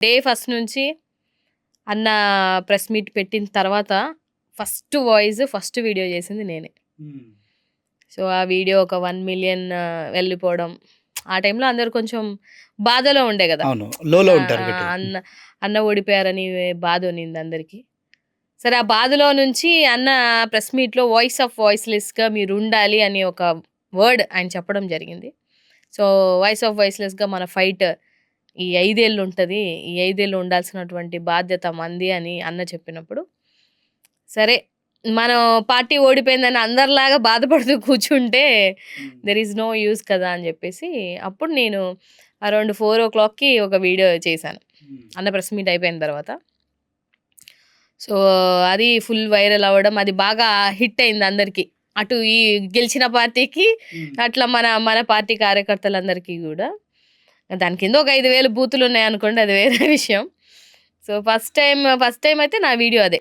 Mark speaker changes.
Speaker 1: Day first నుంచి అన్న press meet పెట్టిన తర్వాత ఫస్ట్ వీడియో చేసింది నేనే. సో, ఆ వీడియో ఒక 1,000,000 వెళ్ళిపోవడం. ఆ టైంలో అందరూ కొంచెం బాధలో ఉండే గదా!
Speaker 2: అవును. లోలో
Speaker 1: ఆ!
Speaker 2: ఉంటారు
Speaker 1: ఆ!
Speaker 2: గట్టిగా.
Speaker 1: అన్న ఓడిపోయారని బాధ ఉన్నింది అందరికి. సరే ఆ బాధలో నుంచి అన్న ప్రెస్ మీట్‌లో వాయిస్ ఆఫ్ వాయిస్‌లెస్‌గా మీరుండాలి అని ఒక వర్డ్ ఆయన చెప్పడం జరిగింది. సో, వాయిస్ ఆఫ్ వాయిస్‌లెస్‌గా మన ఫైట్ ఈ 5 ఏళ్ళు ఉంటది. ఈ 5 ఏళ్ళు ఉండాల్సినటువంటి బాధ్యత మనది అని అన్న చెప్పినప్పుడు, సరే మనం పార్టీ ఓడిపోయిందని అందరిలాగా బాధపడుతూ కూర్చుంటే దేర్ ఈస్ నో యూజ్ కదా! అని జెప్పేసి అప్పుడు నేను అరౌండ్ 4:00కి ఒక వీడియో చేశాను. అన్న ప్రెస్ మీట్ అయిపోయిన తర్వాత. సో, అది ఫుల్ వైరల్ అవ్వడం, అది బాగా హిట్ అయింది అందరికి. అటు ఈ గెలిచిన పార్టీకి, అట్లా మన మన పార్టీ కార్యకర్తలందరికీ గూడా. దాని కింద ఒక 5,000 బూతులున్నాయనుకోండి అది వేరే విషయం. సో, ఫస్ట్ టైమ్ అయితే నా వీడియో అదే.